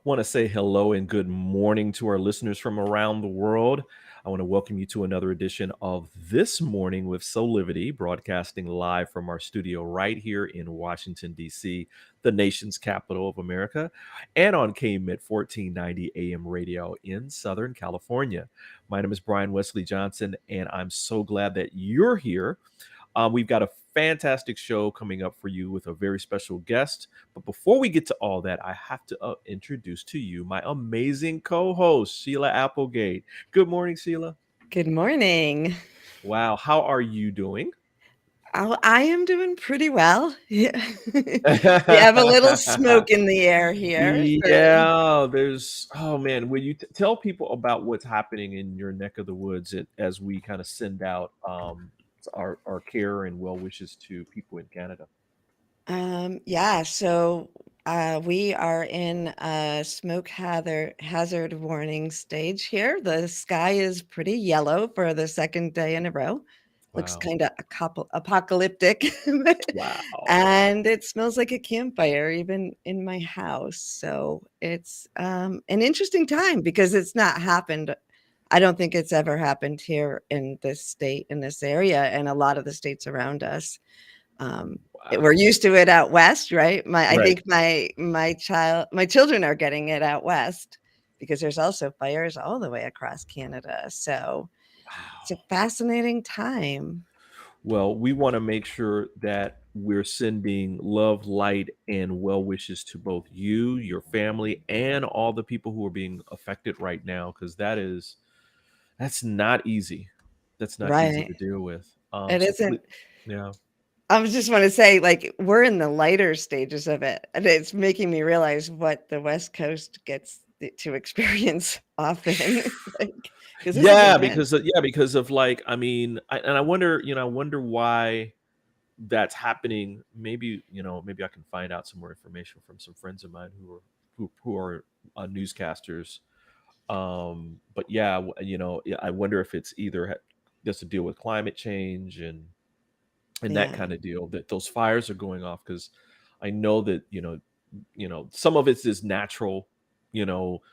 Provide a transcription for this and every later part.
Want to say hello and good morning to our listeners from around the world. I want to welcome you to another edition of This Morning with Soulivity, broadcasting live from our studio right here in Washington, D.C., the nation's capital of America, and on KMET 1490 AM radio in Southern California. My name is Brian Westley Johnson, and I'm so glad that you're here. We've got a fantastic show coming up for you with a very special guest. But before we get to all that, I have to introduce to you my amazing co host, Sheila Applegate. Good morning, Sheila. Good morning. Wow. How are you doing? I am doing pretty well. Yeah. We have a little smoke in the air here. Yeah, oh man, will you tell people about what's happening in your neck of the woods as we kind of send out our care and well wishes to people in Canada? Yeah, so we are in a smoke hazard warning stage here. The sky is pretty yellow for the second day in a row. Looks Wow. kind of apocalyptic. Wow. And it smells like a campfire, even in my house. So it's an interesting time because it's not happened. I don't think it's ever happened here in this state, in this area, and a lot of the states around us. We're Wow. used to it out west, right? I Right. think my children are getting it out west because there's also fires all the way across Canada. So it's a Wow. fascinating time. Well, we want to make sure that we're sending love, light, and well wishes to both you, your family, and all the people who are being affected right now, because that's not easy. That's not easy Right. to deal with. It So isn't. yeah. I was just want to say, like, we're in the lighter stages of it, and it's making me realize what the West Coast gets to experience often, like, because this is Yeah, intense. because of like, I mean, I wonder, I wonder why that's happening. Maybe I can find out some more information from some friends of mine who are newscasters. But yeah, yeah, I wonder if it's either just to deal with climate change and that Yeah, kind of deal, that those fires are going off, because I know that some of it is natural, you know,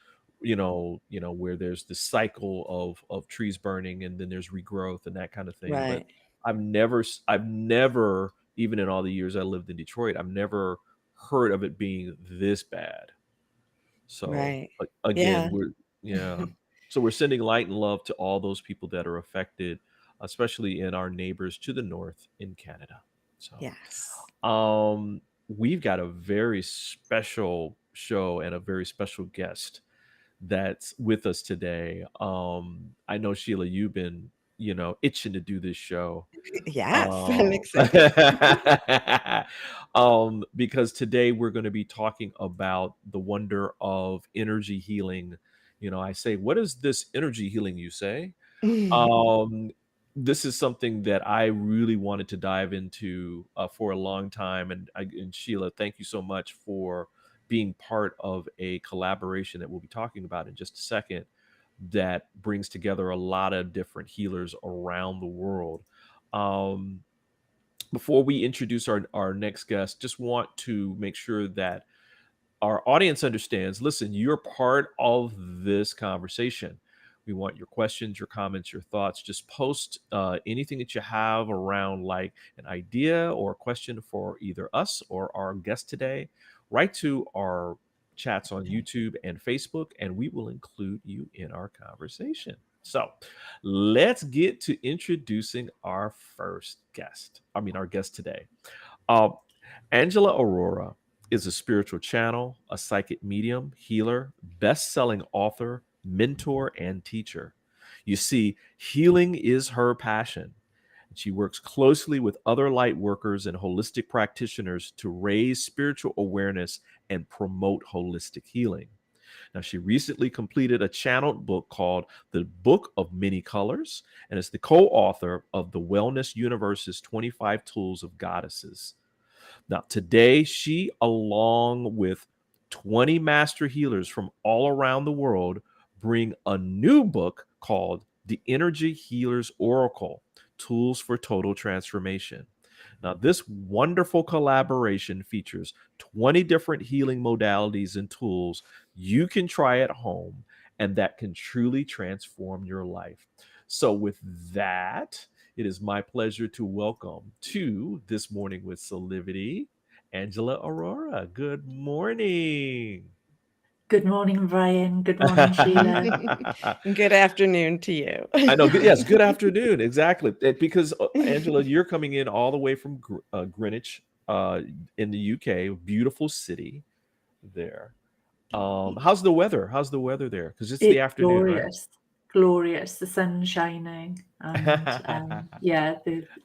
where there's the cycle of trees burning and then there's regrowth and that kind of thing. But right, I've never, even in all the years I lived in Detroit, I've never heard of it being this bad. So right. again, Yeah, yeah. So we're sending light and love to all those people that are affected, especially in our neighbors to the north in Canada. So yes. we've got a very special show and a very special guest that's with us today. I know, Sheila, you've been, itching to do this show. Yes, I'm Uh, excited. because today we're going to be talking about the wonder of energy healing. I say, what is this energy healing, you say? Um, this is something that I really wanted to dive into for a long time. And Sheila, thank you so much for being part of a collaboration that we'll be talking about in just a second, that brings together a lot of different healers around the world. Um, Before we introduce our next guest, just want to make sure that our audience understands, listen, you're part of this conversation. We want your questions, your comments, your thoughts. Just post anything that you have around, like an idea or a question for either us or our guest today, right to our chats on YouTube and Facebook, and we will include you in our conversation. So let's get to introducing our first guest. Our guest today. Uh, Angela Orora is a spiritual channel, a psychic medium, healer, best-selling author, mentor, and teacher. You see, healing is her passion. She works closely with other light workers and holistic practitioners to raise spiritual awareness and promote holistic healing. Now, she recently completed a channeled book called The Book of Many Colors, and is the co author of The Wellness Universe's 25 Tools of Goddesses. Now, today, she, along with 20 master healers from all around the world, bring a new book called The Energy Healer's Oracle: Tools for Total Transformation. Now, this wonderful collaboration features 20 different healing modalities and tools you can try at home and that can truly transform your life. So, with that, it is my pleasure to welcome to This Morning with Soulivity, Angela Orora. Good morning. Good morning, Brian. Good morning, Sheila. Good afternoon to you. I know. Yes, good afternoon. Exactly. Because Angela, you're coming in all the way from Greenwich, in the UK. Beautiful city there. How's the weather? How's the weather there? Because it's the It's afternoon, right? glorious, glorious. The sun's shining, and yeah,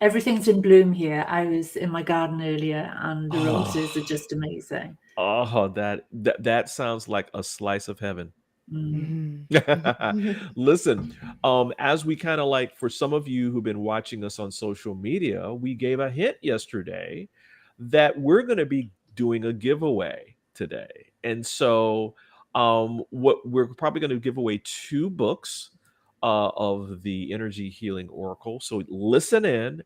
everything's in bloom here. I was in my garden earlier, and the roses are Oh, just amazing. oh, that sounds like a slice of heaven. Mm. Listen, as we kind of like, for some of you who've been watching us on social media, we gave a hint yesterday that we're going to be doing a giveaway today. And so, what we're probably going to give away two books of the Energy Healing Oracle. So listen in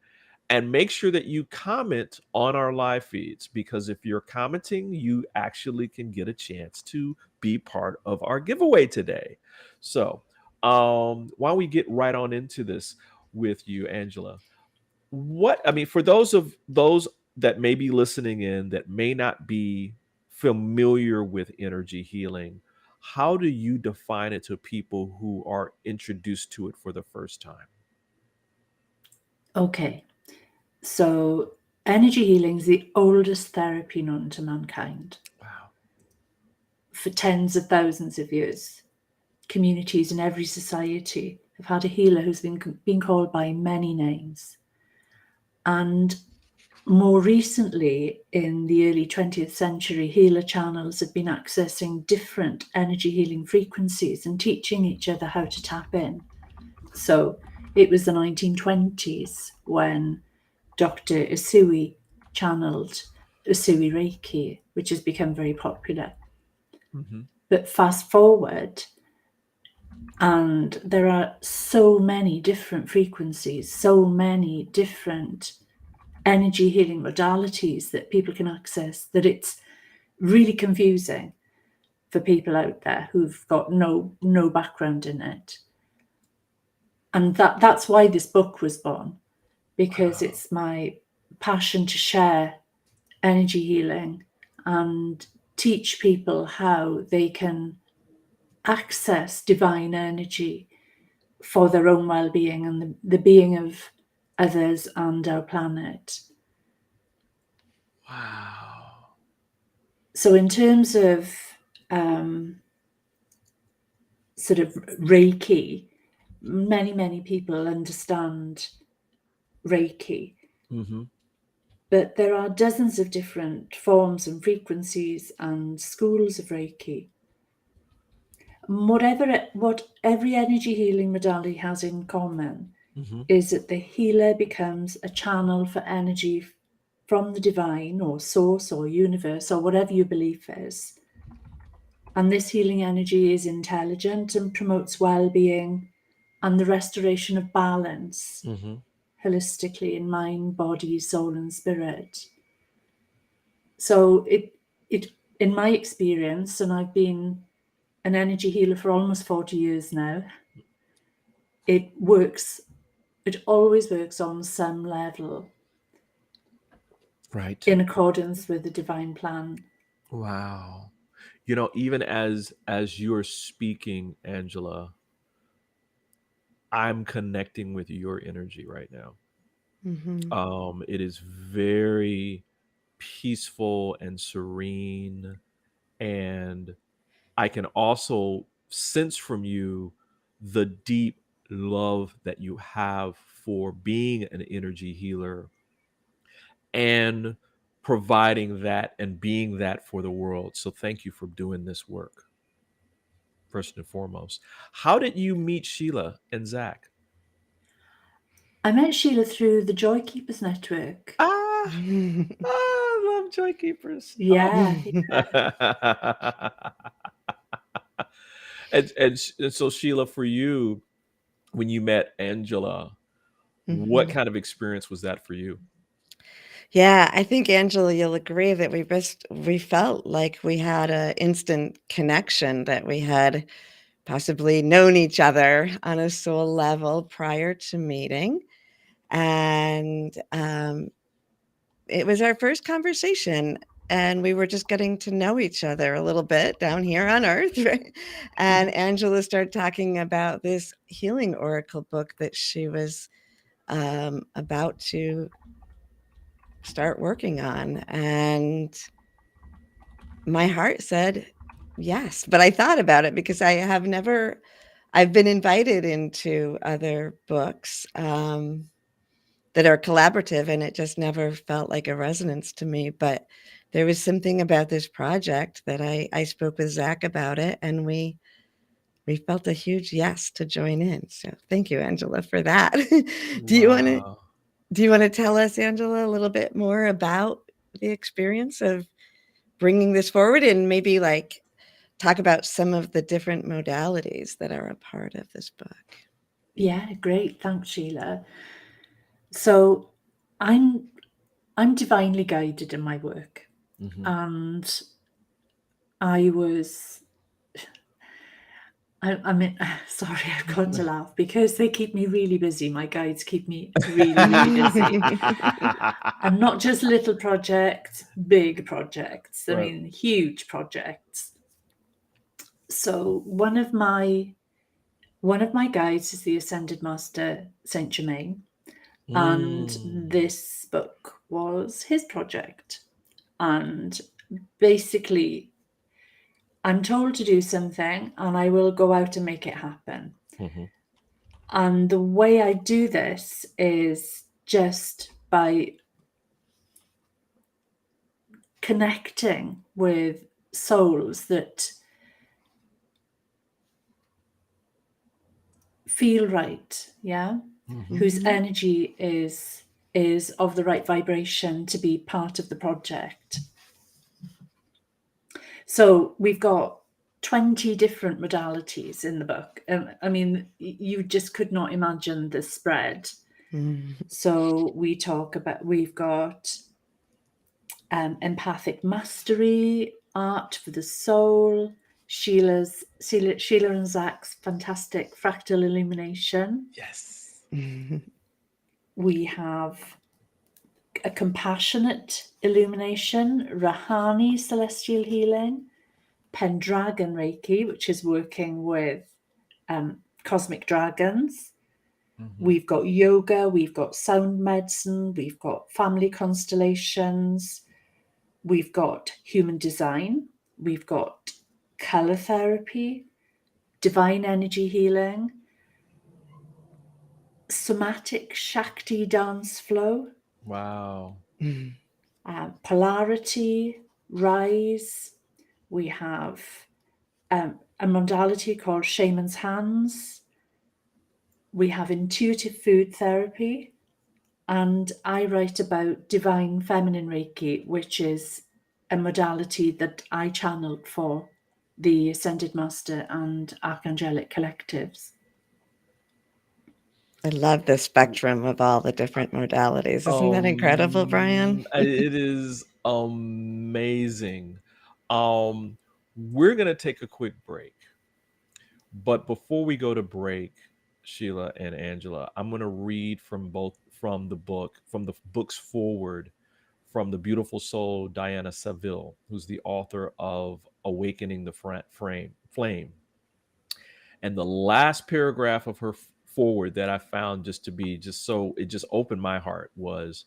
and make sure that you comment on our live feeds, because if you're commenting, you actually can get a chance to be part of our giveaway today. So, why don't we get right on into this with you, Angela? For those that may be listening in that may not be familiar with energy healing, how do you define it to people who are introduced to it for the first time? Okay, so energy healing is the oldest therapy known to mankind. Wow. For tens of thousands of years, communities in every society have had a healer who's been called by many names. And more recently, in the early 20th century, healer channels have been accessing different energy healing frequencies and teaching each other how to tap in. So it was the 1920s when Dr. Usui channeled Usui Reiki, which has become very popular. Mm-hmm. But fast forward, and there are so many different frequencies, so many different energy healing modalities that people can access, that it's really confusing for people out there who've got no background in it. And that's why this book was born, because Wow. it's my passion to share energy healing and teach people how they can access divine energy for their own well-being and the being of others and our planet. Wow. So in terms of sort of Reiki, many people understand Reiki, Mm-hmm. but there are dozens of different forms and frequencies and schools of Reiki. What every energy healing modality has in common Mm-hmm. is that the healer becomes a channel for energy from the divine or source or universe or whatever your belief is. And this healing energy is intelligent and promotes well-being and the restoration of balance Mm-hmm. holistically in mind, body, soul, and spirit. So it in my experience, and I've been an energy healer for almost 40 years now, it always works on some level, Right. in accordance with the divine plan. Wow. Even as you're speaking, Angela, I'm connecting with your energy right now. Mhm. It is very peaceful and serene, and I can also sense from you the deep love that you have for being an energy healer and providing that and being that for the world. So thank you for doing this work, first and foremost. How did you meet Sheila and Zach? I met Sheila through the Joy Keepers Network. Ah, I love Joy Keepers. Yeah. And so Sheila, for you, when you met Angela, what Mhm. kind of experience was that for you? Yeah, I think Angela, you'll agree that we felt like we had an instant connection, that we had possibly known each other on a soul level prior to meeting. And it was our first conversation, and we were just getting to know each other a little bit down here on Earth. Right? And Angela started talking about this healing oracle book that she was about to start working on. And my heart said yes, but I thought about it because I've been invited into other books that are collaborative, and it just never felt like a resonance to me. But there was something about this project that I spoke with Zach about it, and we felt a huge yes to join in. So thank you, Angela, for that. do you want to Wow. do you want to tell us, Angela, a little bit more about the experience of bringing this forward, and maybe like talk about some of the different modalities that are a part of this book? Yeah, great. Thanks, Sheila. So I'm divinely guided in my work. Mhm. And I was I mean, sorry, I've got to laugh because they keep me really busy. My guides keep me really, really busy. And not just little projects, big projects. I Right. mean, huge projects. So one of my guides is the Ascended Master Saint Germain, and Mm. this book was his project. And basically, I'm told to do something, and I will go out and make it happen. Mhm. And the way I do this is just by connecting with souls that feel right, yeah, Mhm. whose energy is of the right vibration to be part of the project. So we've got 20 different modalities in the book. I mean, you just could not imagine the spread. So we've got empathic mastery, art for the soul, Sheila and Zach's fantastic fractal illumination. Yes. We have a compassionate illumination, Rahani celestial healing, Pendragon Reiki, which is working with cosmic dragons. Mhm. We've got yoga, we've got sound medicine, we've got family constellations, we've got human design, we've got color therapy, divine energy healing, somatic Shakti dance flow, Wow. polarity, rise. We have a modality called shaman's hands. We have intuitive food therapy. And I write about divine feminine Reiki, which is a modality that I channeled for the Ascended Master and Archangelic collectives. I love the spectrum of all the different modalities. Isn't that incredible, Brian? It is amazing. Um, we're gonna take a quick break, but before we go to break, Sheila and Angela, I'm gonna read from the book, from the book's forward, from the beautiful soul Diana Saville, who's the author of Awakening the Flame. And the last paragraph of her forward that I found just to be just so it just opened my heart was,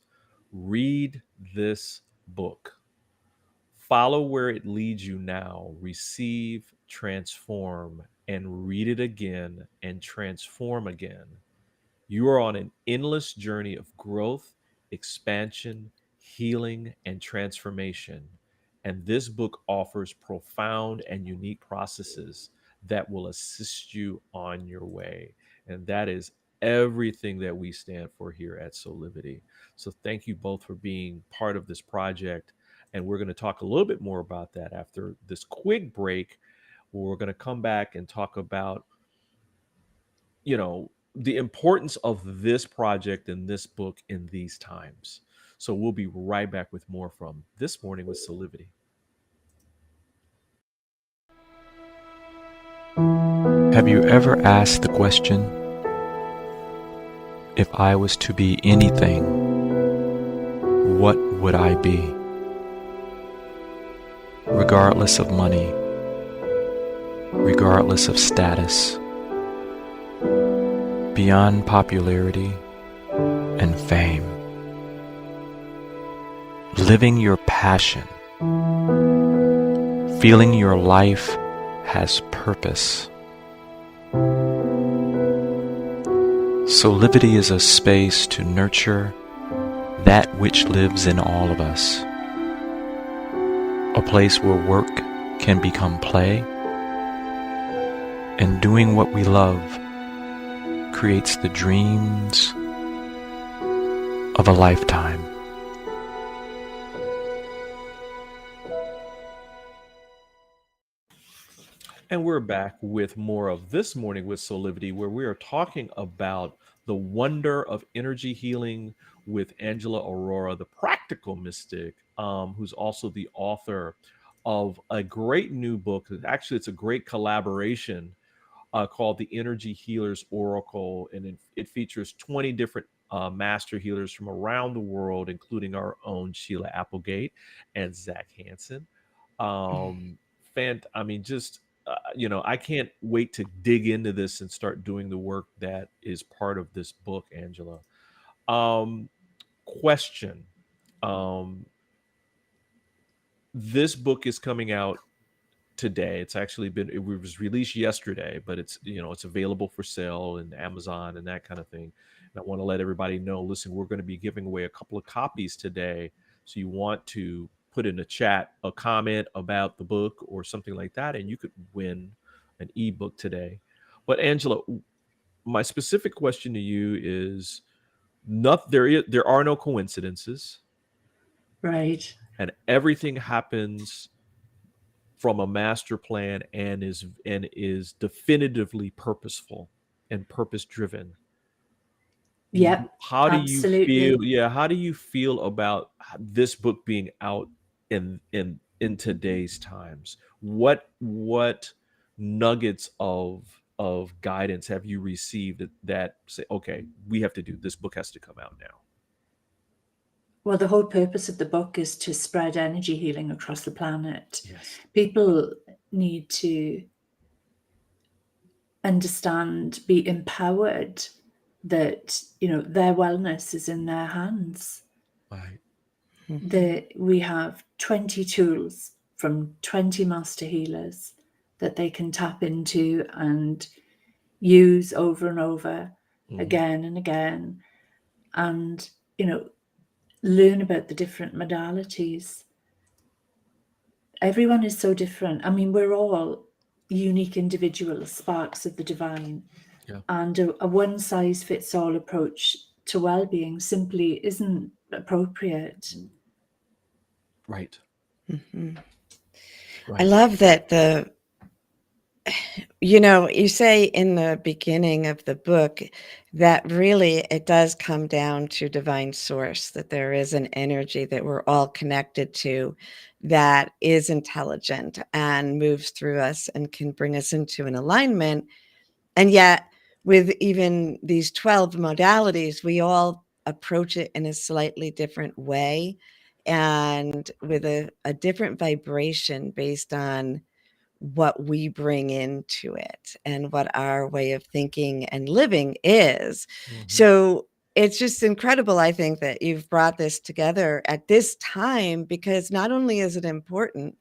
read this book. Follow where it leads you now. Receive, transform, and read it again and transform again. You are on an endless journey of growth, expansion, healing, and transformation. And this book offers profound and unique processes that will assist you on your way. And that is everything that we stand for here at Soulivity. So thank you both for being part of this project. And we're going to talk a little bit more about that after this quick break. We're going to come back and talk about, the importance of this project and this book in these times. So we'll be right back with more from This Morning with Soulivity. Have you ever asked the question, if I was to be anything, what would I be? Regardless of money, regardless of status, beyond popularity and fame. Living your passion, feeling your life has purpose. Soulivity is a space to nurture that which lives in all of us. A place where work can become play, and doing what we love creates the dreams of a lifetime. And we're back with more of This Morning with Soulivity, where we are talking about the wonder of energy healing with Angela Orora, the practical mystic, who's also the author of a great new book. Actually, it's a great collaboration called The Energy Healers Oracle, and it features 20 different master healers from around the world, including our own Sheila Applegate and Zach Hansen. Um, I mean, just I can't wait to dig into this and start doing the work that is part of this book, Angela. Um, question: um, This book is coming out today. It's actually it was released yesterday, but it's available for sale in Amazon and that kind of thing. And I want to let everybody know, listen, we're going to be giving away a couple of copies today. So you want to put in the chat a comment about the book or something like that, and you could win an ebook today. But Angela, my specific question to you is, there are no coincidences, Right. and everything happens from a master plan and is definitively purposeful and purpose driven. Yep, How do you feel? absolutely. Yeah, how do you feel about this book being out in today's times? What nuggets of guidance have you received that say, okay, we have to do this book has to come out now? Well, the whole purpose of the book is to spread energy healing across the planet. Yes. People need to understand, be empowered that, their wellness is in their hands. Right. We have 20 tools from 20 master healers that they can tap into and use over and over again and again, and learn about the different modalities. Everyone is so different. I mean, we're all unique individuals, sparks of the divine. Yeah. And a one-size-fits-all approach to well-being simply isn't appropriate. Right. Mhm. I Right. love that you say in the beginning of the book that really it does come down to divine source, that there is an energy that we're all connected to that is intelligent and moves through us and can bring us into an alignment. And yet, with even these 12 modalities, we all approach it in a slightly different way and with a different vibration based on what we bring into it and what our way of thinking and living is. So it's just incredible, I think, that you've brought this together at this time, because not only is it important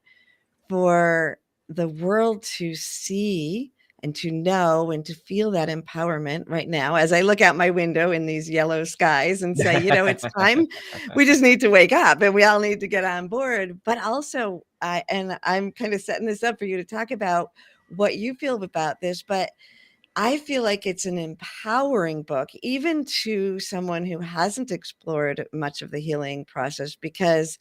for the world to see and to know and to feel that empowerment right now as I look out my window in these yellow skies and say, it's time. We just need to wake up and we all need to get on board. But also, I'm kind of setting this up for you to talk about what you feel about this, but I feel like it's an empowering book, even to someone who hasn't explored much of the healing process, because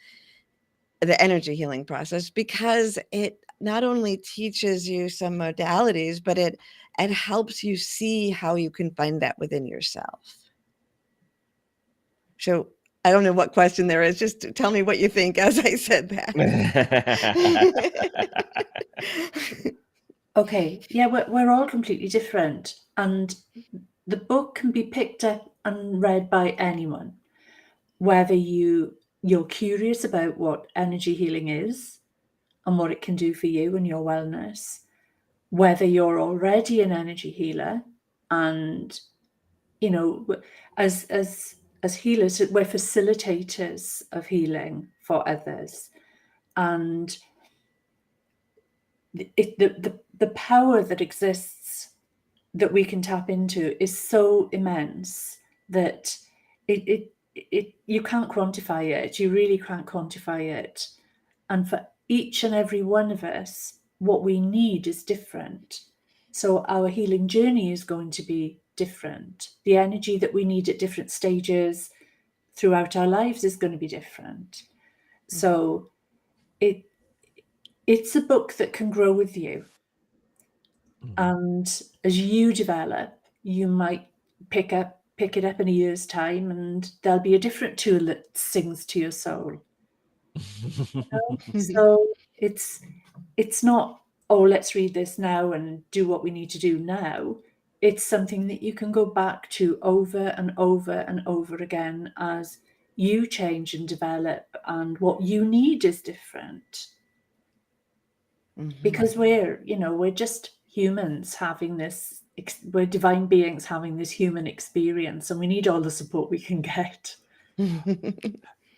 the energy healing process, because it not only teaches you some modalities, but it helps you see how you can find that within yourself. So I don't know what question there is. Just tell me what you think as I said that. Okay, yeah, we're all completely different, and the book can be picked up and read by anyone, whether you're curious about what energy healing is and what it can do for you and your wellness, whether you're already an energy healer, and as healers, we're facilitators of healing for others, and the power that exists that we can tap into is so immense that you can't quantify it. You really can't quantify it. And for each and every one of us, what we need is different. So our healing journey is going to be different. The energy that we need at different stages throughout our lives is going to be different. So it's a book that can grow with you. And as you develop, you might pick it up in a year's time, and there'll be a different tool that sings to your soul. So it's not, oh, let's read this now and do what we need to do now. It's something that you can go back to over and over and over again as you change and develop, and what you need is different. Because we're just humans having this, we're divine beings having this human experience, and we need all the support we can get.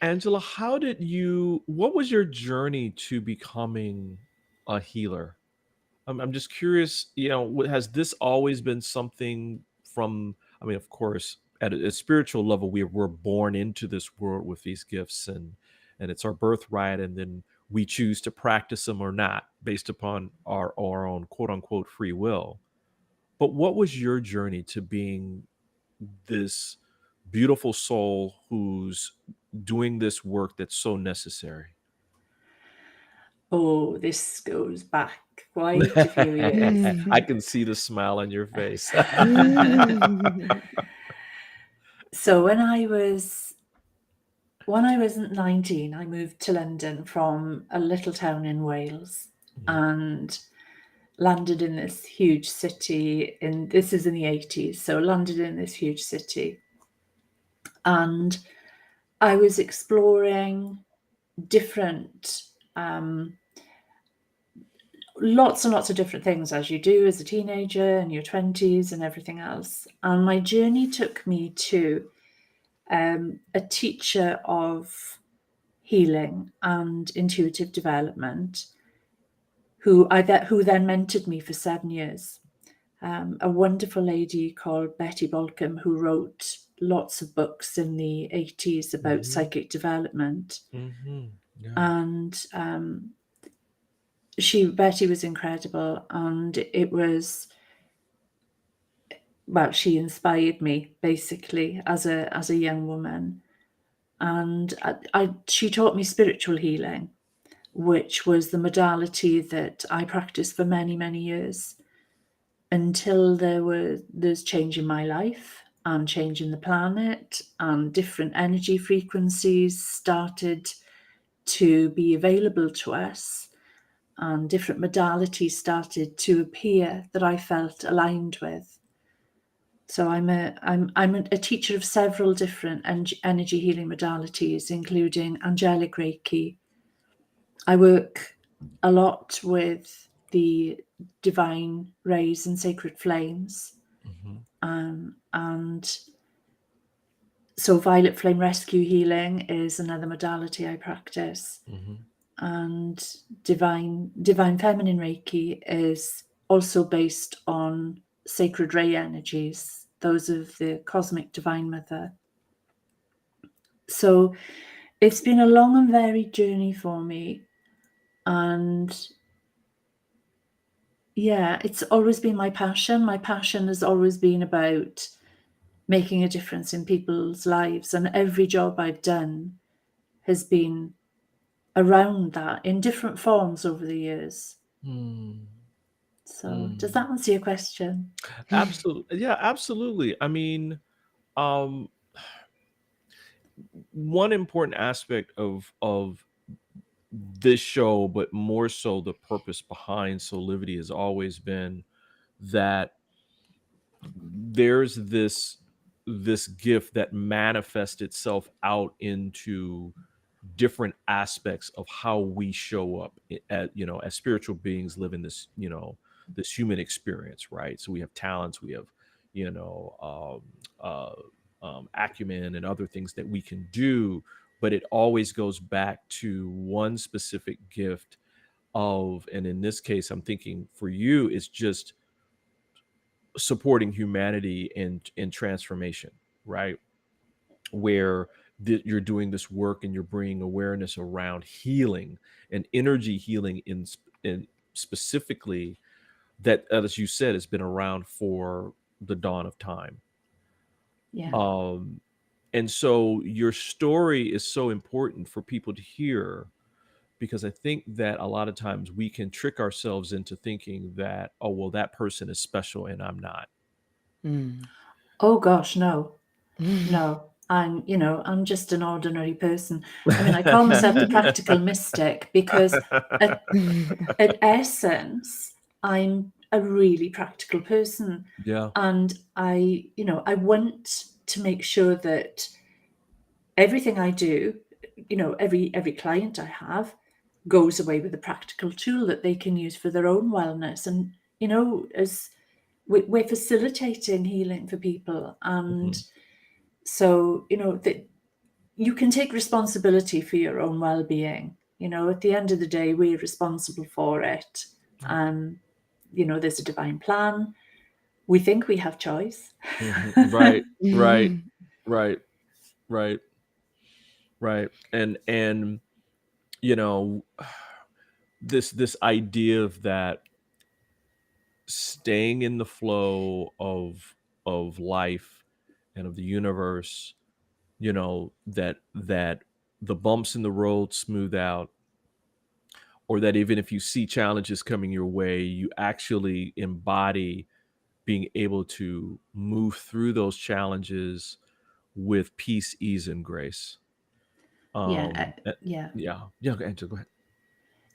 Angela, what was your journey to becoming a healer? I'm just curious, has this always been something of course, at a spiritual level, we're born into this world with these gifts, and it's our birthright, and then we choose to practice them or not based upon our own quote unquote free will. But what was your journey to being this beautiful soul who's doing this work that's so necessary? Oh, this goes back quite a few years. I can see the smile on your face. So when I was 19, I moved to London from a little town in Wales, and landed in this huge city. This is in the 80s, so landed in this huge city, and I was exploring different lots and lots of different things, as you do as a teenager in your 20s and everything else. And my journey took me to a teacher of healing and intuitive development who then mentored me for 7 years. A wonderful lady called Betty Balcom, who wrote lots of books in the 80s about psychic development. Yeah. And Betty was incredible, and she inspired me basically as a young woman. And she taught me spiritual healing, which was the modality that I practiced for many, many years, until there's change in my life and change in the planet, and different energy frequencies started to be available to us, and different modalities started to appear that I felt aligned with. So I'm a teacher of several different energy healing modalities, including angelic Reiki. I work a lot with the divine rays and sacred flames. And so violet flame rescue healing is another modality I practice. And divine feminine Reiki is also based on sacred ray energies, those of the cosmic divine mother. So it's been a long and varied journey for me. And yeah, it's always been my passion. My passion has always been about making a difference in people's lives. And every job I've done has been around that in different forms over the years. So does that answer your question? Absolutely. Yeah, absolutely. I mean, one important aspect of this show, but more so the purpose behind Soulivity, has always been that there's this gift that manifests itself out into different aspects of how we show up as, as spiritual beings living this, this human experience, right? So we have talents, we have, you know, acumen and other things that we can do, but it always goes back to one specific gift of, and in this case, I'm thinking for you, it's just supporting humanity in transformation, right? Where you're doing this work and you're bringing awareness around healing and energy healing in specifically that, as you said, has been around for the dawn of time. Yeah. And so your story is so important for people to hear, because I think that a lot of times we can trick ourselves into thinking that, oh, well, that person is special and I'm not. Oh gosh, no. I'm just an ordinary person. I mean, I call myself the practical mystic because at essence, I'm a really practical person. Yeah. And I want to make sure that everything I do, every client I have goes away with a practical tool that they can use for their own wellness. And, as we're facilitating healing for people. And so, that you can take responsibility for your own well-being. At the end of the day, we're responsible for it. There's a divine plan. We think we have choice. Right. And this idea of that staying in the flow of life and of the universe, that the bumps in the road smooth out, or that even if you see challenges coming your way, you actually embody being able to move through those challenges with peace, ease, and grace. Yeah. Angela, go ahead.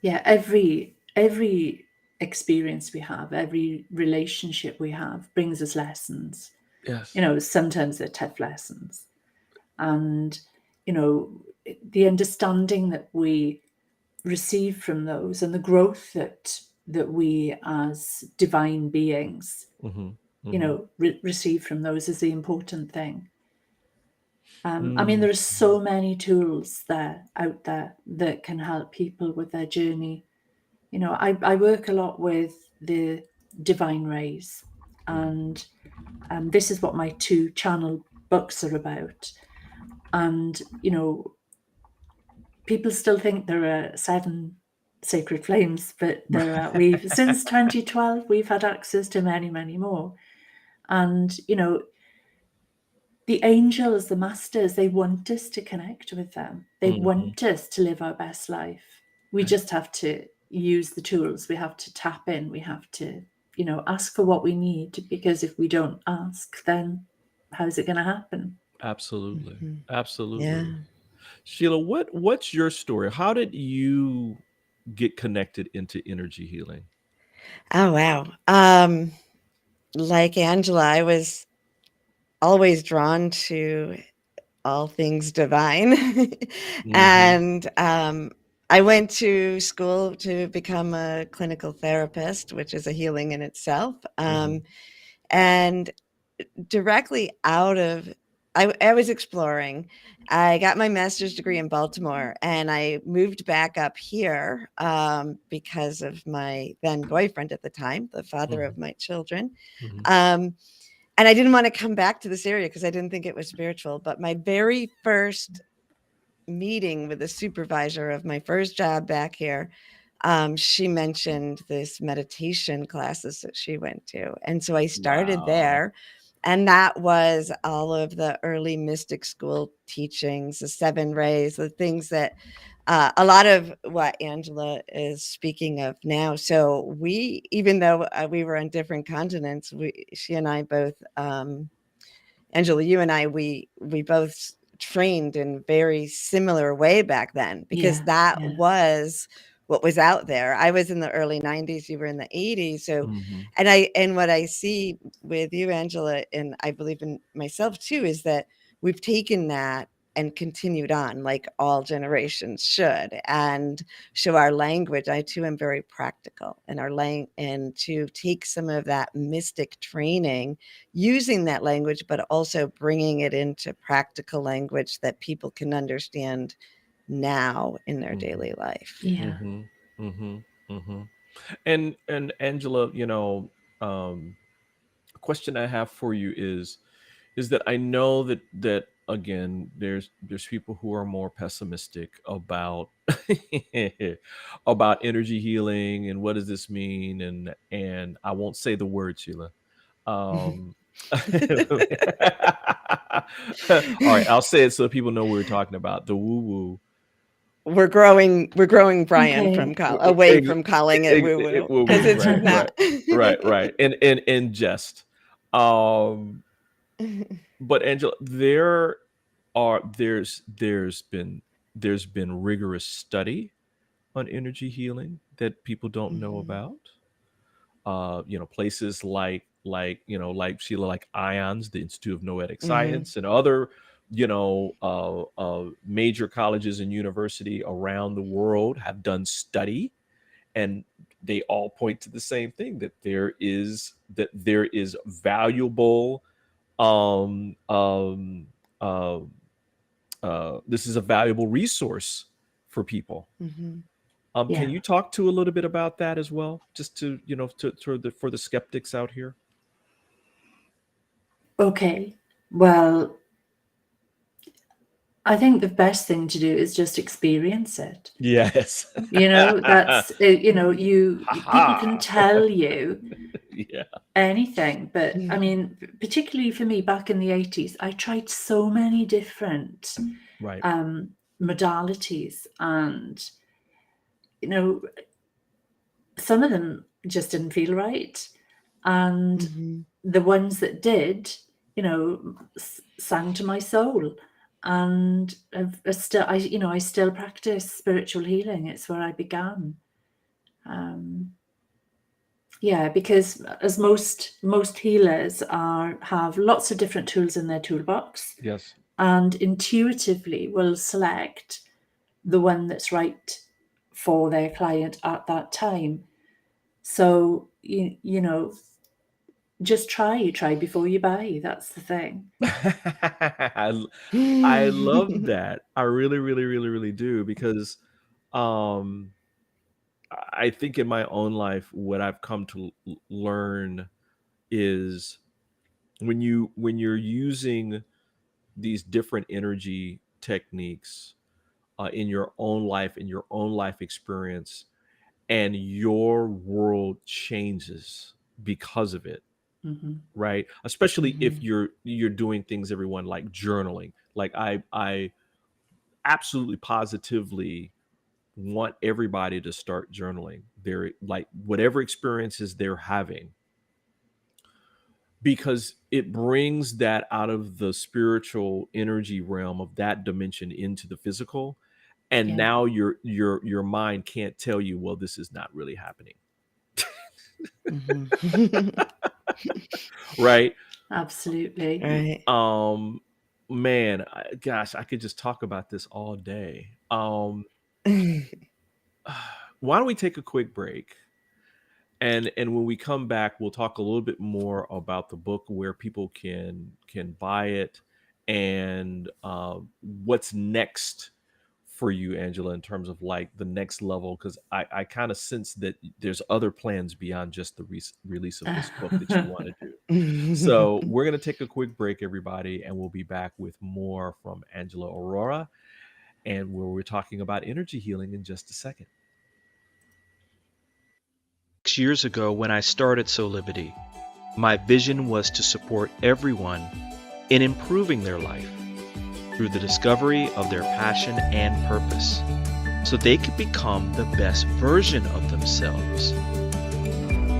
Yeah, every experience we have, every relationship we have brings us lessons. Yes. Sometimes they're tough lessons. And, the understanding that we receive from those and the growth that we as divine beings, receive from those is the important thing. I mean, there are so many tools out there that can help people with their journey. I work a lot with the divine rays, and this is what my 2 channel books are about. And people still think there are 7 sacred flames, but we've since 2012 we've had access to many, many more. And the angels, the masters, they want us to connect with them. They want us to live our best life. We just have to use the tools. We have to tap in. We have to, ask for what we need, because if we don't ask, then how's it going to happen? Absolutely. Yeah. Sheila, what's your story? How did you get connected into energy healing? Oh, wow. Like Angela, I was always drawn to all things divine. And I went to school to become a clinical therapist, which is a healing in itself. And directly out of, I was exploring. I got my master's degree in Baltimore, and I moved back up here because of my then boyfriend at the time, the father of my children. And I didn't want to come back to this area because I didn't think it was spiritual. But my very first meeting with the supervisor of my first job back here, she mentioned this meditation classes that she went to. And so I started there. And that was all of the early mystic school teachings, the 7 rays, the things that a lot of what Angela is speaking of now. So we, even though we were on different continents, she and I both, Angela, you and I, we both trained in very similar way back then, because Yeah, that yeah. was what was out there. I was in the early 90s, you were in the 80s. So, Mhm. and what I see with you, Angela, and I believe in myself too, is that we've taken that and continued on like all generations should, and show our language. I too am very practical in our and to take some of that mystic training, using that language, but also bringing it into practical language that people can understand now in their daily life. Yeah. Mhm. Mhm. Mhm. And Angela, a question I have for you is that I know that again, there's people who are more pessimistic about about energy healing and what does this mean, and I won't say the word, Sheila. Um, all right, I'll say it so people know what we're talking about. The woo woo. We're growing Brian from Okay. away from calling it woo woo, Woo because woo. it's Right, not. right, right, right. In jest. Um, but Angela, there's been rigorous study on energy healing that people don't know Mhm, about. Places like Sheila, like IONS, the Institute of Noetic mhm, Science, and other major colleges and university around the world have done study, and they all point to the same thing, that there is valuable um um uh, this is a valuable resource for people. mhm. Can Yeah. you talk to a little bit about that as well, just to for the skeptics out here? Okay. Well, I think the best thing to do is just experience it. Yes. That's people can Ha tell you Yeah. anything, but I mean, particularly for me back in the 80s, I tried so many different Right. modalities, and some of them just didn't feel right, and Mhm. the ones that did, sang to my soul. And I still practice spiritual healing. It's where I began. Yeah, because as most healers have lots of different tools in their toolbox, Yes. and intuitively will select the one that's right for their client at that time. So just try before you buy. That's the thing. I love that. I really, really, really, really do, because um I think in my own life, what I've come to learn is when you're using these different energy techniques in your own life experience, and your world changes because of it, Hmm. right? Especially if Mhm. you're doing things, everyone, like journaling. Like I absolutely positively want everybody to start journaling. They're like, whatever experiences they're having, because it brings that out of the spiritual energy realm of that dimension into the physical, and Yeah, now your mind can't tell you, well, this is not really happening. Mhm. Right. absolutely. Right. Man, gosh, I could just talk about this all day. Why don't we take a quick break, and when we come back, we'll talk a little bit more about the book, where people can buy it, and what's next for you, Angela, in terms of like the next level, because I kind of sense that there's other plans beyond just the release of this book that you want to do. So we're going to take a quick break, everybody, and we'll be back with more from Angela Orora, and where we're talking about energy healing in just a second. 6 years ago, when I started Soulivity, my vision was to support everyone in improving their life through the discovery of their passion and purpose, so they could become the best version of themselves,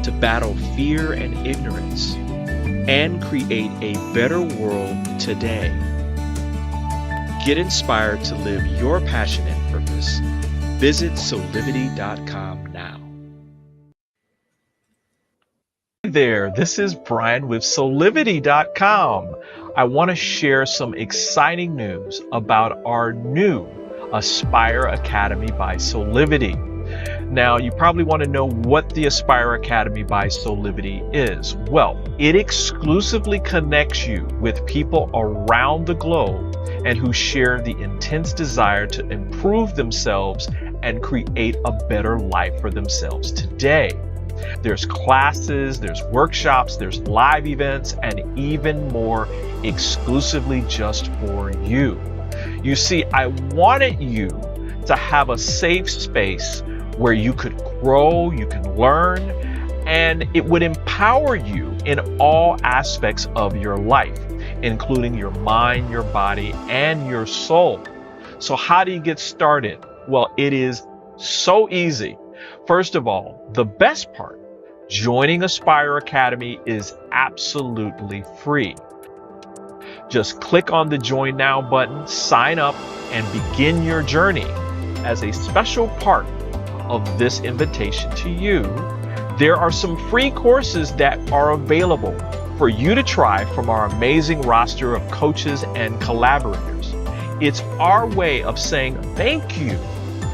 to battle fear and ignorance, and create a better world today. Get inspired to live your passion and purpose. Visit Soulivity.com now. Hey there, this is Brian with Soulivity.com. I want to share some exciting news about our new Aspire Academy by Soulivity. Now, you probably want to know what the Aspire Academy by Soulivity is. Well, it exclusively connects you with people around the globe and who share the intense desire to improve themselves and create a better life for themselves today. There's classes, there's workshops, there's live events, and even more exclusively just for you. You see, I wanted you to have a safe space where you could grow, you can learn, and it would empower you in all aspects of your life, including your mind, your body, and your soul. So how do you get started? Well, it is so easy. First of all, the best part, joining Aspire Academy is absolutely free. Just click on the Join Now button, sign up, and begin your journey. As a special part of this invitation to you, there are some free courses that are available for you to try from our amazing roster of coaches and collaborators. It's our way of saying thank you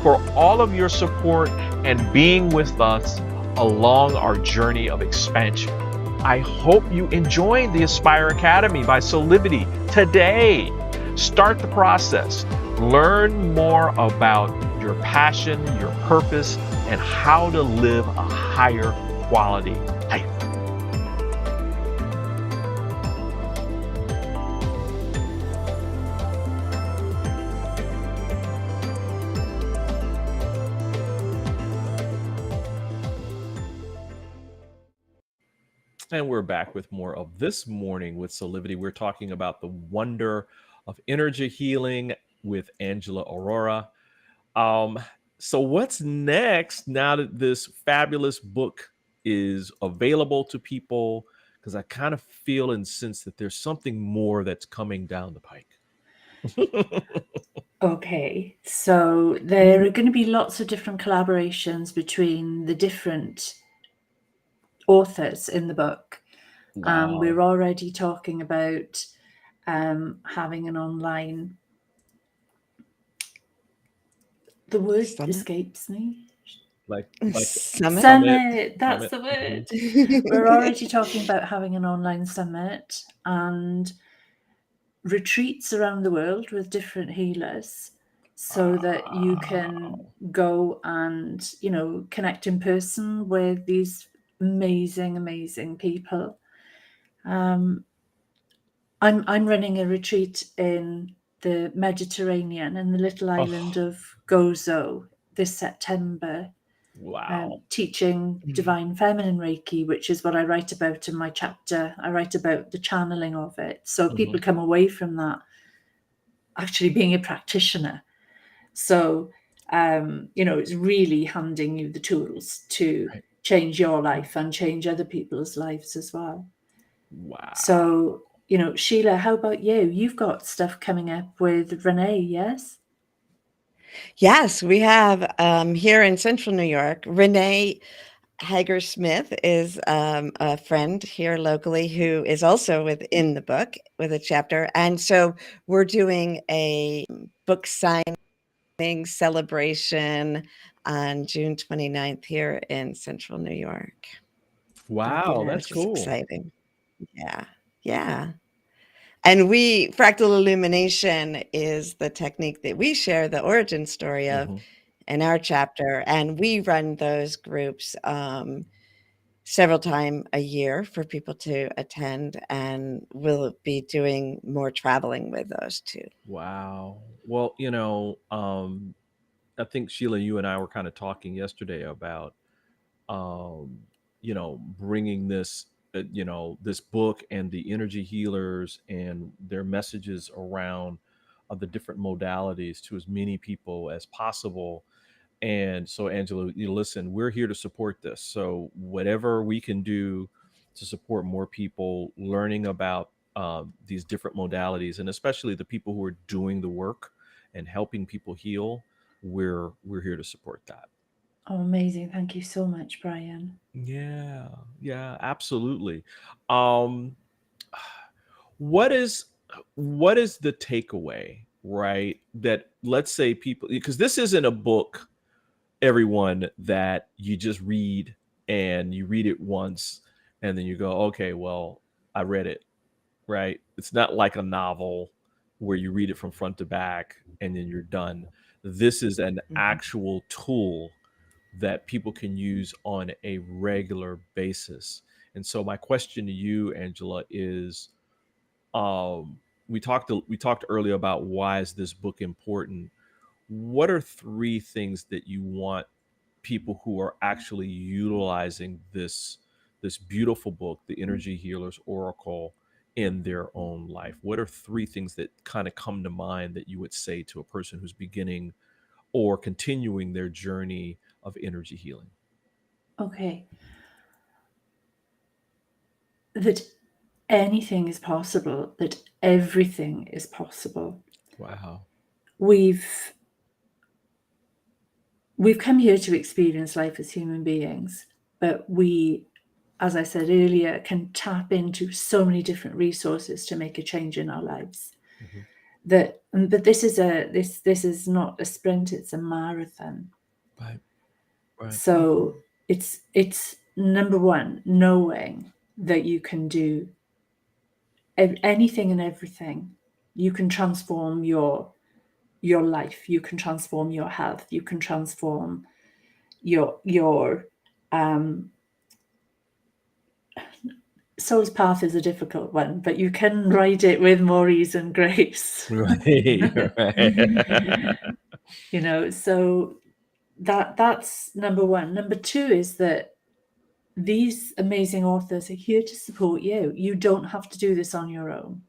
for all of your support and being with us along our journey of expansion. I hope you enjoy the Aspire Academy by Soulivity today. Start the process. Learn more about your passion, your purpose, and how to live a higher quality life. And we're back with more of This Morning with Soulivity. We're talking about the wonder of energy healing with Angela Orora. So what's next now that this fabulous book is available to people? Because I kind of feel and sense that there's something more that's coming down the pike. Okay, so there are going to be lots of different collaborations between the different authors in the book. Wow. We're already talking about having an online. The word Summit? escapes me. Like Summit? Summit, that's Summit. the word. We're already talking about having an online summit and retreats around the world with different healers so that you can go and, you know, connect in person with these amazing people. I'm running a retreat in the Mediterranean in the little island of Gozo this September. Wow. Teaching divine feminine Reiki, which is what I write about in my chapter. I write about the channeling of it. So people come away from that actually being a practitioner. So, you know, it's really handing you the tools to change your life and change other people's lives as well. Wow. So, you know, Sheila, how about you? You've got stuff coming up with Renee, yes? Yes, we have here in Central New York. Renee Hager Smith is a friend here locally who is also within the book with a chapter. And so we're doing a book signing celebration on June 29th here in Central New York. Wow, that's Which is cool. exciting. Yeah. And fractal illumination is the technique that we share the origin story of in our chapter. And we run those groups several times a year for people to attend. And we'll be doing more traveling with those too. Wow. Well, you know, I think Sheila, you and I were kind of talking yesterday about, you know, bringing this, you know, this book and the energy healers and their messages around the different modalities to as many people as possible. And so, Angela, you listen, we're here to support this. So whatever we can do to support more people learning about these different modalities, and especially the people who are doing the work and helping people heal. We're here to support that. Oh, amazing. Thank you so much, Brian. Yeah, yeah, absolutely. Um, what is the takeaway, right? That, let's say, people, because this isn't a book, everyone, that you just read and you read it once and then you go, okay, well, I read it, right? It's not like a novel where you read it from front to back and then you're done. This is an Mhm. actual tool that people can use on a regular basis. And so my question to you, Angela, is, we talked earlier about why is this book important. What are three things that you want people who are actually utilizing this beautiful book, The Energy Healer's Oracle, in their own life? What are three things that kind of come to mind that you would say to a person who's beginning or continuing their journey of energy healing? Okay. That anything is possible, that everything is possible. Wow. We've come here to experience life as human beings, but we, as I said earlier, can tap into so many different resources to make a change in our lives. Mhm. But this is not a sprint, it's a marathon. Right. Right. So it's number one, knowing that you can do anything and everything. You can transform your life, you can transform your health, you can transform your soul's path is a difficult one, but you can ride it with more ease and grace. Right. Right. You know, so that's number one. Number two is that these amazing authors are here to support you. You don't have to do this on your own.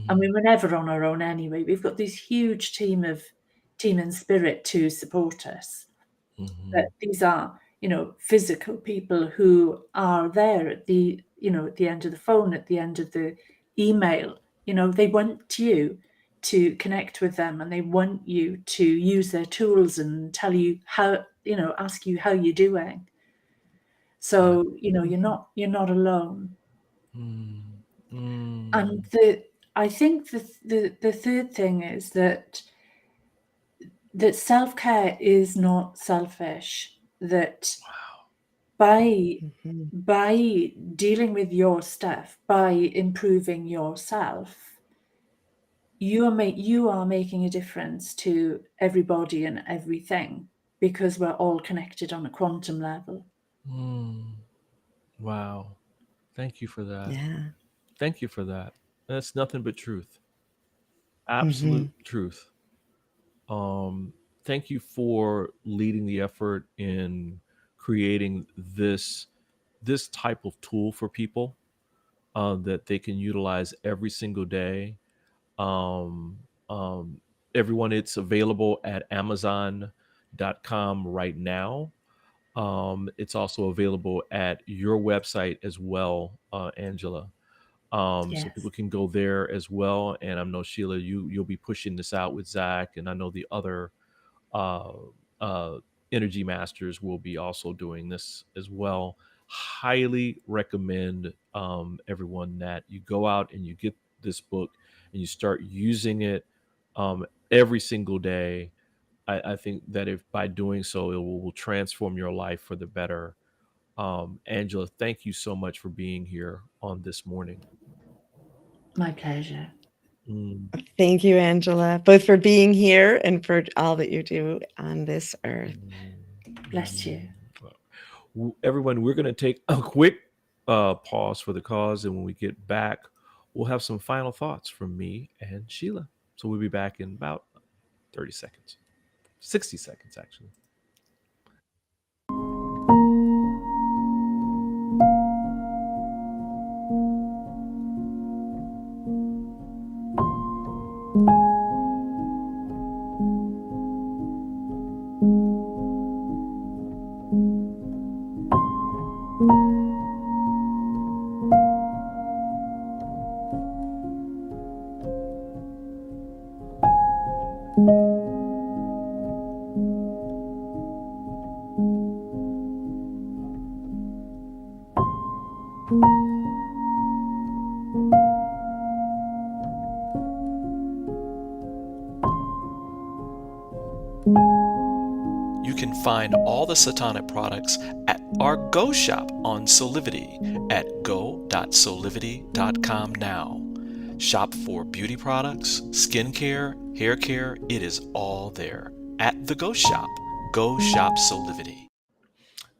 I mean, we're never on our own anyway. We've got this huge team and spirit to support us. But Mhm. these are, physical people who are there at the end of the phone, at the end of the email. They want you to connect with them, and they want you to use their tools and tell you how, ask you how you're doing. Right. So, you're not alone. Mm. And Mm. I think the third thing is that self-care is not selfish, that by Mhm. dealing with your stuff, by improving yourself, you are making a difference to everybody and everything, because we're all connected on a quantum level. Mm. Wow. Thank you for that. Yeah. Thank you for that. That's nothing but truth. Mhm. Absolute truth. Thank you for leading the effort in creating this type of tool for people, that they can utilize every single day. Um, um, Everyone, it's available at Amazon.com right now. It's also available at your website as well, Angela. So Yes. people can go there as well. And I know, Sheila, you'll be pushing this out with Zach, and I know the other uh, uh, energy masters will be also doing this as well. Highly recommend, everyone, that you go out and you get this book and you start using it, every single day. I think that if by doing so, it will transform your life for the better. Angela, thank you so much for being here on this morning. My pleasure. Mm. Thank you, Angela, both for being here and for all that you do on this earth. Bless you. Everyone, we're going to take a quick pause for the cause, and when we get back, we'll have some final thoughts from me and Sheila. So we'll be back in about 30 seconds, 60 seconds, actually. You can find all the Satonic products at our Go shop on Soulivity at go.soulivity.com now. Shop for beauty products, skincare, hair care. It is all there at the Go shop. Go shop Soulivity.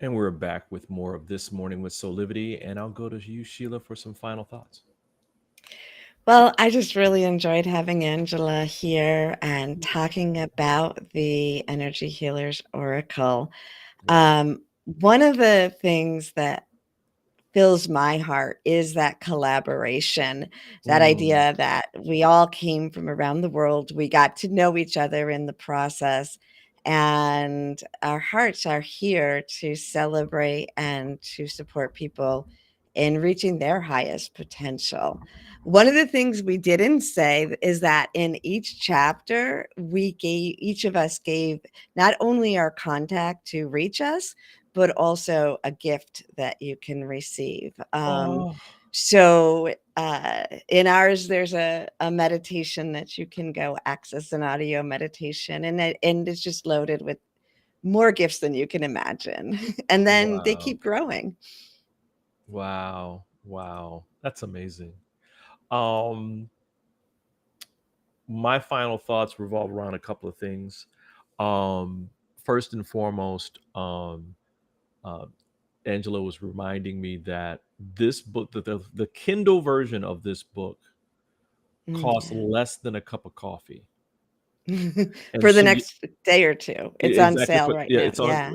And we're back with more of This Morning with Soulivity. And I'll go to you, Sheila, for some final thoughts. Well, I just really enjoyed having Angela here and talking about the Energy Healers Oracle. One of the things that fills my heart is that collaboration, that idea that we all came from around the world. We got to know each other in the process, and our hearts are here to celebrate and to support people in reaching their highest potential. One of the things we didn't say is that in each chapter, each of us gave not only our contact to reach us, but also a gift that you can receive. So in ours, there's a meditation that you can go access, an audio meditation, and it's just loaded with more gifts than you can imagine. And then they keep growing. Wow. That's amazing. My final thoughts revolve around a couple of things. First and foremost, Angela was reminding me that this book, the Kindle version of this book, costs less than a cup of coffee. For the next day or two. It's on sale right now.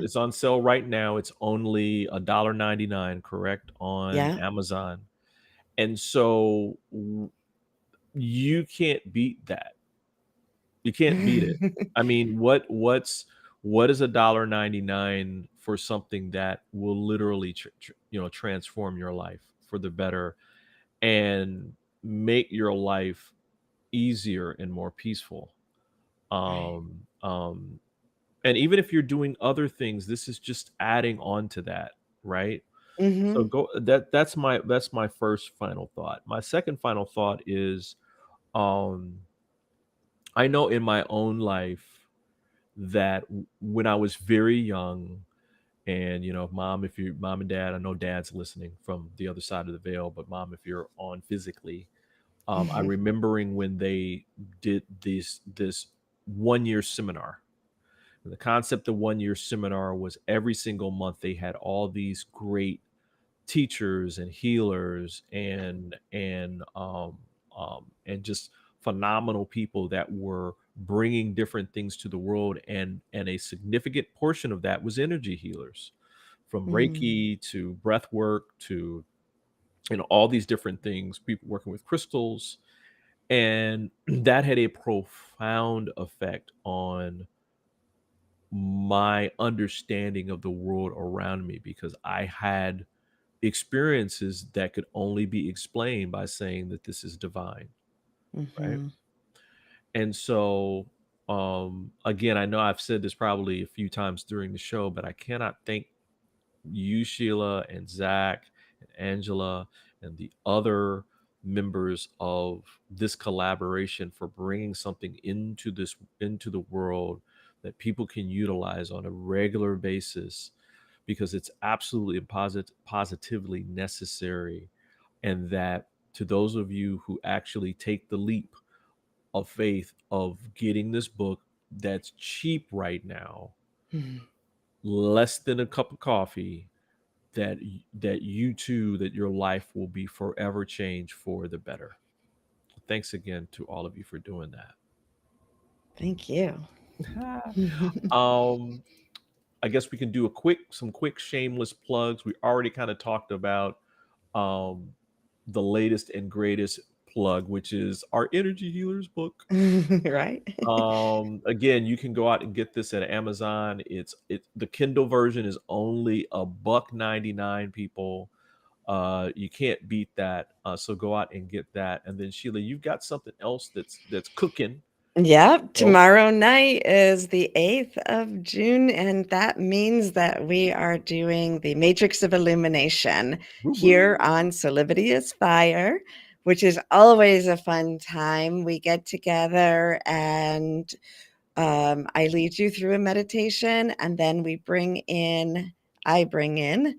It's on sale right now. It's only $1.99, correct, on Amazon. And so you can't beat that. You can't beat it. I mean, what is $1.99 for something that will literally transform your life for the better and make your life easier and more peaceful. And even if you're doing other things, this is just adding on to that, right? So that's my first final thought. My second final thought is I know in my own life that when I was very young, and mom and dad, I know dad's listening from the other side of the veil, but mom, if you're on physically, I remembering when they did this 1-year seminar. And the concept of 1-year seminar was every single month they had all these great teachers and healers and just phenomenal people that were bringing different things to the world, and a significant portion of that was energy healers, from Reiki to breath work to all these different things, people working with crystals. And that had a profound effect on my understanding of the world around me, because I had experiences that could only be explained by saying that this is divine, right? And so again, I know I've said this probably a few times during the show, but I cannot thank you, Sheila, and Zach, and Angela, and the other members of this collaboration for bringing something into the world that people can utilize on a regular basis, because it's absolutely positively necessary. And that to those of you who actually take the leap of faith of getting this book that's cheap right now, less than a cup of coffee, that your life will be forever changed for the better. Thanks again to all of you for doing that. Thank you. I guess we can do some quick shameless plugs. We already kind of talked about the latest and greatest plug, which is our Energy Healers book. Right. Again, you can go out and get this at Amazon. The Kindle version is only $1.99, people. You can't beat that. So go out and get that. And then Sheila, you've got something else that's cooking Yep, So, tomorrow night is the 8th of June, and that means that we are doing the Matrix of Illumination woo here woo. on Soulivity Aspire, which is always a fun time. We get together and I lead you through a meditation, and then I bring in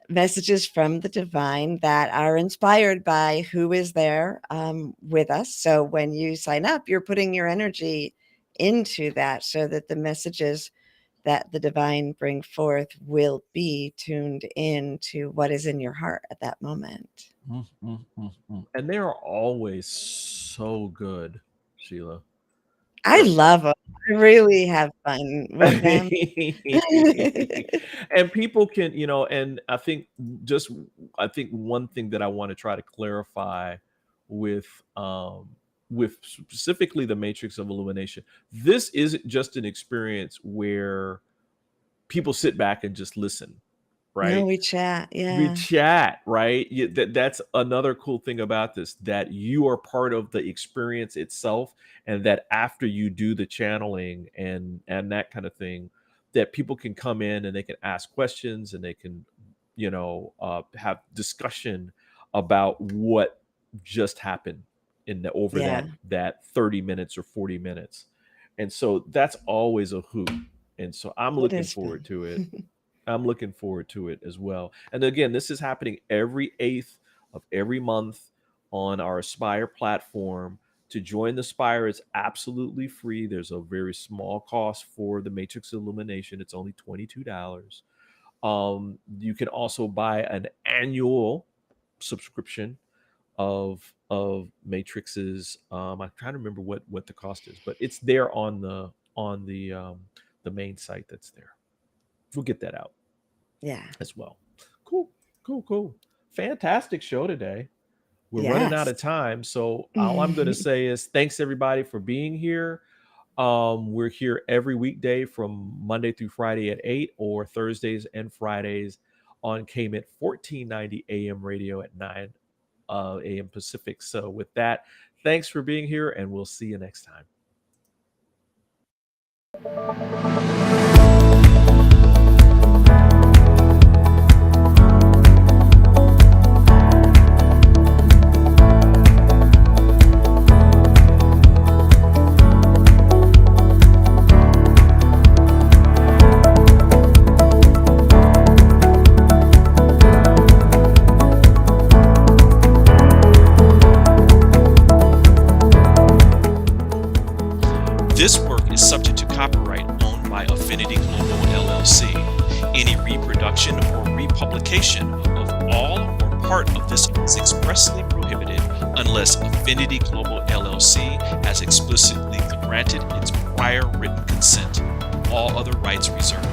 messages from the divine that are inspired by who is there with us. So when you sign up, you're putting your energy into that so that the messages that the divine bring forth will be tuned in to what is in your heart at that moment. And they are always so good, Sheila. I They're love them. I really have fun with them. and people can, and just I think one thing that I want to try to clarify with with specifically the Matrix of Illumination, this isn't just an experience where people sit back and just listen, No, right? we chat. We Yeah. chat, right? That's another cool thing about this, that you are part of the experience itself, and that after you do the channeling and that kind of thing, that people can come in and they can ask questions and they can, have discussion about what just happened over Yeah. that 30 minutes or 40 minutes. And so that's always a hoot. And so I'm It looking is forward fun. to it. I'm looking forward to it as well. And again, this is happening every 8th of every month on our Aspire platform. To join the Aspire is absolutely free. There's a very small cost for the Matrix Illumination. It's only $22. You can also buy an annual subscription of Matrix's. I'm trying to remember what the cost is, but it's there on the main site that's there. We'll get that out Yeah. as well. Cool, cool, cool. Fantastic show today. We're running out Yes. of time. So all I'm going to say is thanks everybody for being here. We're here every weekday from Monday through Friday at 8, or Thursdays and Fridays on KMET 1490 AM radio at 9 AM Pacific. So with that, thanks for being here, and we'll see you next time. This work is subject to copyright owned by Affinity Global LLC. Any reproduction or republication of all or part of this is expressly prohibited unless Affinity Global LLC has explicitly granted its prior written consent. All other rights reserved.